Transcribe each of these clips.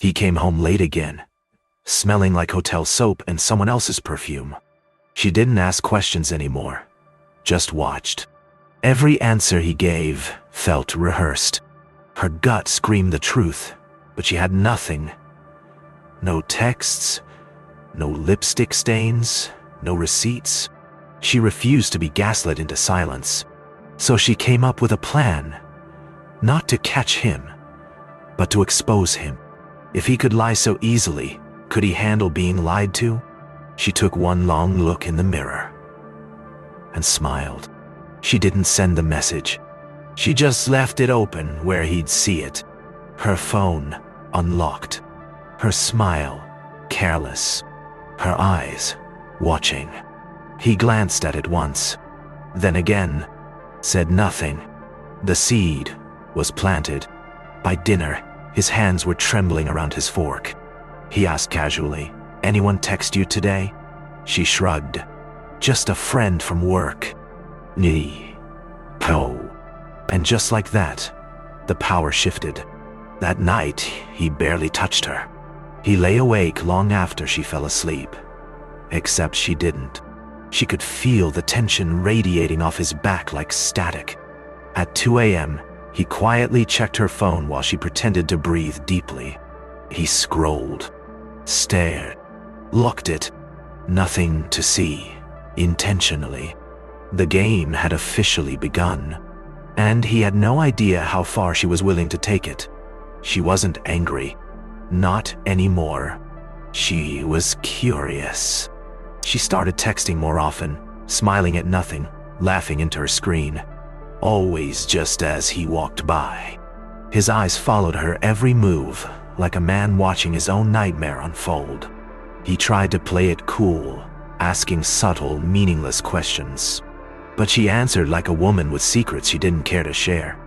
He came home late again, smelling like hotel soap and someone else's perfume. She didn't ask questions anymore, just watched. Every answer he gave felt rehearsed. Her gut screamed the truth, but she had nothing. No texts, no lipstick stains, no receipts. She refused to be gaslit into silence. So she came up with a plan, not to catch him, but to expose him. If he could lie so easily, could he handle being lied to? She took one long look in the mirror and smiled. She didn't send the message. She just left it open where he'd see it. Her phone unlocked. Her smile careless. Her eyes watching. He glanced at it once, then again, said nothing. The seed was planted. By dinner, his hands were trembling around his fork. He asked casually, "Anyone text you today?" She shrugged. "Just a friend from work." Po. And just like that, the power shifted. That night, he barely touched her. He lay awake long after she fell asleep. Except she didn't. She could feel the tension radiating off his back like static. At 2 a.m., he quietly checked her phone while she pretended to breathe deeply. He scrolled, stared, looked it. Nothing to see, intentionally. The game had officially begun, and he had no idea how far she was willing to take it. She wasn't angry. Not anymore. She was curious. She started texting more often, smiling at nothing, laughing into her screen. Always just as he walked by. His eyes followed her every move, like a man watching his own nightmare unfold. He tried to play it cool, asking subtle, meaningless questions. But she answered like a woman with secrets she didn't care to share.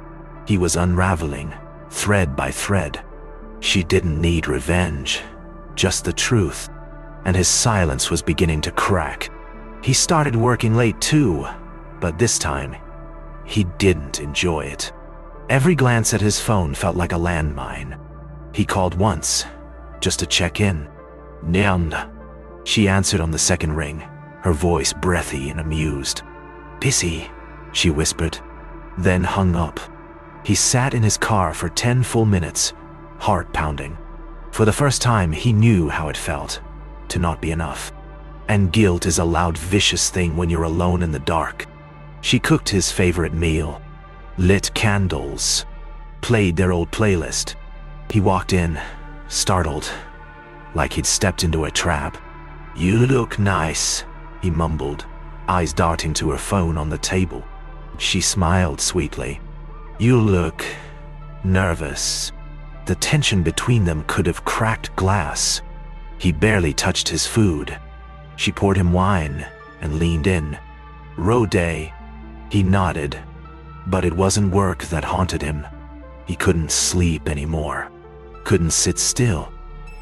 He was unraveling, thread by thread. She didn't need revenge, just the truth. And his silence was beginning to crack. He started working late too, but this time, he didn't enjoy it. Every glance at his phone felt like a landmine. He called once, just to check in. "Nyand." She answered on the second ring, her voice breathy and amused. "Busy," she whispered, then hung up. He sat in his car for 10 full minutes, heart pounding. For the first time, he knew how it felt to not be enough. And guilt is a loud, vicious thing when you're alone in the dark. She cooked his favorite meal, lit candles, played their old playlist. He walked in, startled, like he'd stepped into a trap. "You look nice," he mumbled, eyes darting to her phone on the table. She smiled sweetly. "You look nervous." The tension between them could have cracked glass. He barely touched his food. She poured him wine and leaned in. "Rode." He nodded, but it wasn't work that haunted him. He couldn't sleep anymore, couldn't sit still.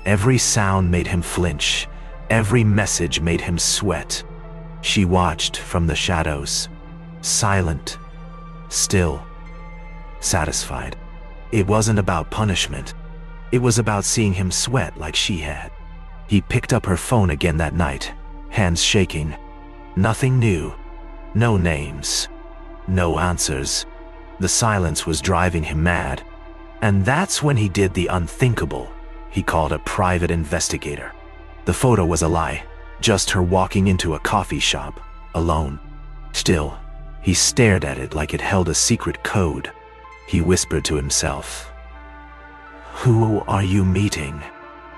Every sound made him flinch, every message made him sweat. She watched from the shadows, silent, still, satisfied. It wasn't about punishment. It was about seeing him sweat like she had. He picked up her phone again that night, hands shaking. Nothing new, no names, no answers. The silence was driving him mad. And that's when he did the unthinkable. He called a private investigator. The photo was a lie, just her walking into a coffee shop, alone. Still, he stared at it like it held a secret code. He whispered to himself, "Who are you meeting?"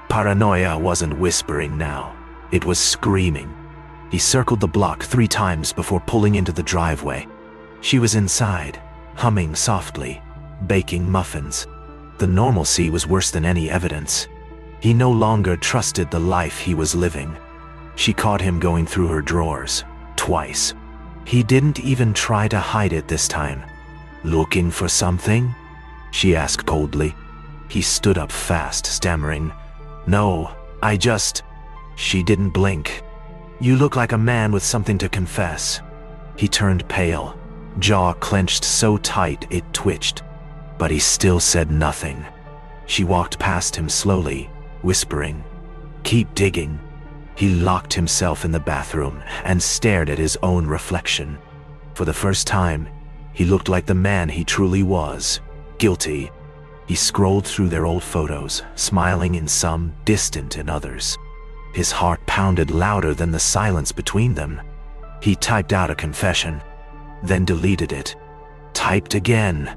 Paranoia wasn't whispering now. It was screaming. He circled the block 3 times before pulling into the driveway. She was inside, humming softly, baking muffins. The normalcy was worse than any evidence. He no longer trusted the life he was living. She caught him going through her drawers, twice. He didn't even try to hide it this time. "Looking for something?" she asked coldly. He stood up fast, stammering, "No, I just..." She didn't blink. "You look like a man with something to confess." He turned pale, jaw clenched so tight it twitched, but he still said nothing. She walked past him slowly, whispering, "Keep digging." He locked himself in the bathroom and stared at his own reflection. For the first time, he looked like the man he truly was, guilty. He scrolled through their old photos, smiling in some, distant in others. His heart pounded louder than the silence between them. He typed out a confession, then deleted it. Typed again,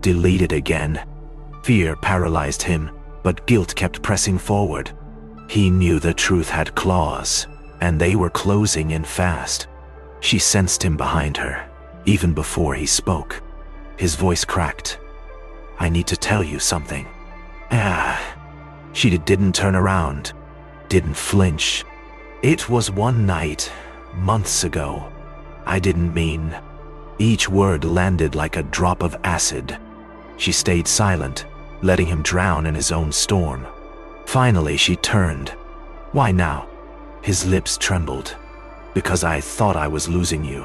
deleted again. Fear paralyzed him, but guilt kept pressing forward. He knew the truth had claws, and they were closing in fast. She sensed him behind her, even before he spoke. His voice cracked. "I need to tell you something." She didn't turn around, didn't flinch. "It was one night, months ago. I didn't mean." Each word landed like a drop of acid. She stayed silent, letting him drown in his own storm. Finally, she turned. "Why now?" His lips trembled. "Because I thought I was losing you,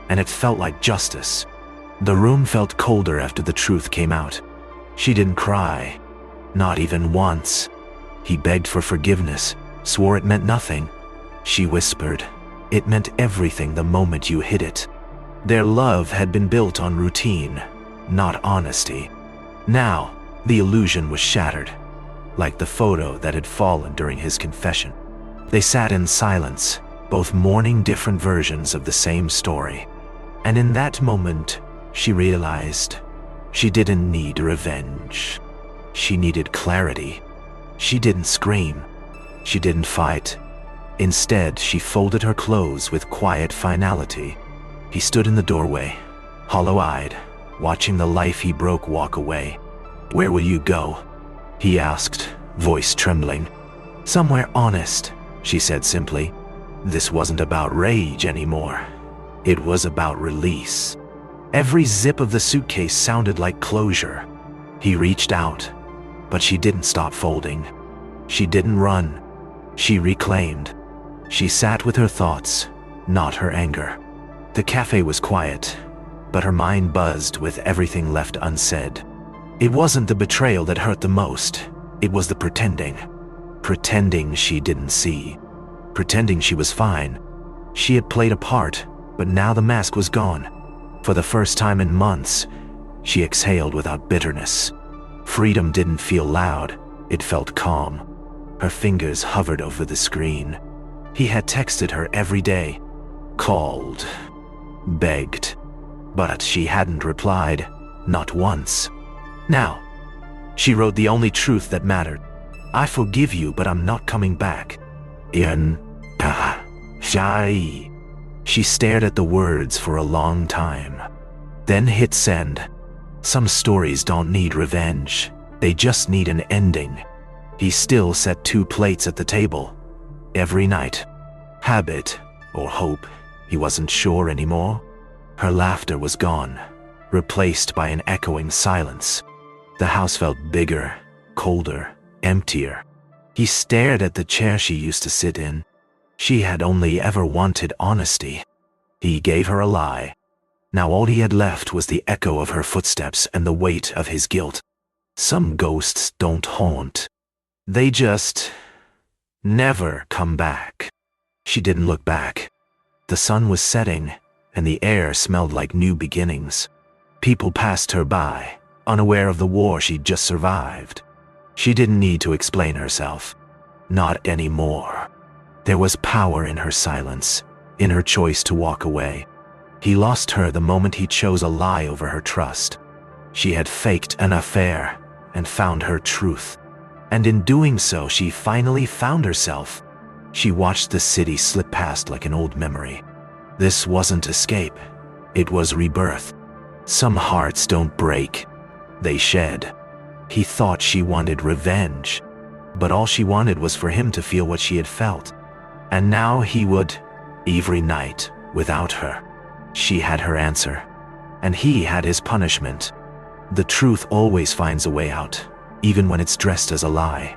and it felt like justice." The room felt colder after the truth came out. She didn't cry, not even once. He begged for forgiveness, swore it meant nothing. She whispered, "It meant everything the moment you hid it." Their love had been built on routine, not honesty. Now, the illusion was shattered, like the photo that had fallen during his confession. They sat in silence, both mourning different versions of the same story. And in that moment, she realized she didn't need revenge. She needed clarity. She didn't scream. She didn't fight. Instead, she folded her clothes with quiet finality. He stood in the doorway, hollow-eyed, watching the life he broke walk away. "Where will you go?" he asked, voice trembling. "Somewhere honest," she said simply. This wasn't about rage anymore. It was about release. Every zip of the suitcase sounded like closure. He reached out, but she didn't stop folding. She didn't run. She reclaimed. She sat with her thoughts, not her anger. The cafe was quiet, but her mind buzzed with everything left unsaid. It wasn't the betrayal that hurt the most. It was the pretending. Pretending she didn't see. Pretending she was fine. She had played a part, but now the mask was gone. For the first time in months, she exhaled without bitterness. Freedom didn't feel loud, it felt calm. Her fingers hovered over the screen. He had texted her every day, called, begged, but she hadn't replied, not once. Now, she wrote the only truth that mattered. "I forgive you, but I'm not coming back." Shai. She stared at the words for a long time, then hit send. Some stories don't need revenge. They just need an ending. He still set 2 plates at the table. Every night. Habit or hope, he wasn't sure anymore. Her laughter was gone, replaced by an echoing silence. The house felt bigger, colder, emptier. He stared at the chair she used to sit in. She had only ever wanted honesty. He gave her a lie. Now all he had left was the echo of her footsteps and the weight of his guilt. Some ghosts don't haunt. They just never come back. She didn't look back. The sun was setting, and the air smelled like new beginnings. People passed her by, unaware of the war she'd just survived. She didn't need to explain herself. Not anymore. There was power in her silence, in her choice to walk away. He lost her the moment he chose a lie over her trust. She had faked an affair and found her truth. And in doing so, she finally found herself. She watched the city slip past like an old memory. This wasn't escape. It was rebirth. Some hearts don't break. They shed. He thought she wanted revenge, but all she wanted was for him to feel what she had felt. And now he would, every night, without her. She had her answer, and he had his punishment. The truth always finds a way out, even when it's dressed as a lie.